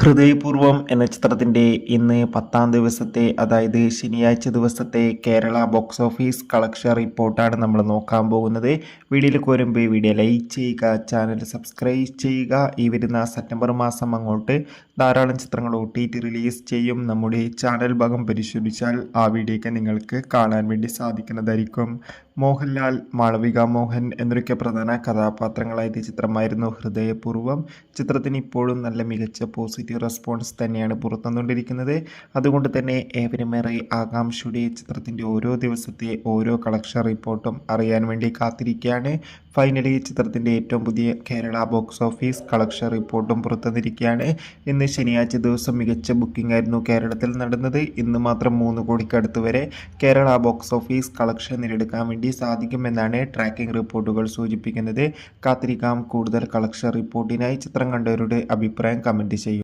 ഹൃദയപൂർവ്വം എന്ന ചിത്രത്തിൻ്റെ ഇന്ന് 10-ാം ദിവസത്തെ അതായത് ശനിയാഴ്ച ദിവസത്തെ കേരള ബോക്സ് ഓഫീസ് കളക്ഷൻ റിപ്പോർട്ടാണ് നമ്മൾ നോക്കാൻ പോകുന്നത്. വീഡിയോയിലേക്ക് വരുമ്പോൾ വീഡിയോ ലൈക്ക് ചെയ്യുക, ചാനൽ സബ്സ്ക്രൈബ് ചെയ്യുക. ഈ വരുന്ന സെപ്റ്റംബർ മാസം അങ്ങോട്ട് ധാരാളം ചിത്രങ്ങൾ OTT റിലീസ് ചെയ്യും. നമ്മുടെ ചാനൽ ഭാഗം പരിശോധിച്ചാൽ ആ വീഡിയോയ്ക്ക് നിങ്ങൾക്ക് കാണാൻ വേണ്ടി സാധിക്കുന്നതായിരിക്കും. മോഹൻലാൽ, മാളവിക മോഹൻ എന്നൊക്കെ പ്രധാന കഥാപാത്രങ്ങളായ ചിത്രമായിരുന്നു ഹൃദയപൂർവ്വം. ചിത്രത്തിന് ഇപ്പോഴും നല്ല മികച്ച പോസിറ്റീവ് റെസ്പോൺസ് തന്നെയാണ് പുറത്തുവന്നുകൊണ്ടിരിക്കുന്നത്. അതുകൊണ്ട് തന്നെ ഏവരുമേറെ ആകാംക്ഷയുടെ ചിത്രത്തിൻ്റെ ഓരോ ദിവസത്തെ ഓരോ കളക്ഷൻ റിപ്പോർട്ടും അറിയാൻ വേണ്ടി കാത്തിരിക്കുകയാണ്. ഫൈനലി ചിത്രത്തിൻ്റെ ഏറ്റവും പുതിയ കേരള ബോക്സ് ഓഫീസ് കളക്ഷൻ റിപ്പോർട്ടും പുറത്തുവന്നിരിക്കുകയാണ്. ഇന്ന് ശനിയാഴ്ച ദിവസം മികച്ച ബുക്കിംഗ് ആയിരുന്നു കേരളത്തിൽ നടന്നത്. ഇന്ന് മാത്രം 3 കോടിക്കടുത്ത് വരെ കേരള ബോക്സ് ഓഫീസ് കളക്ഷൻ നേടിയെടുക്കാൻ വേണ്ടി സാധിക്കുമെന്നാണ് ട്രാക്കിംഗ് റിപ്പോർട്ടുകൾ സൂചിപ്പിക്കുന്നത്. കാത്തിരിക്കാം കൂടുതൽ കളക്ഷൻ റിപ്പോർട്ടിനായി. ചിത്രം കണ്ടവരുടെ അഭിപ്രായം കമൻറ്റ് ചെയ്യും.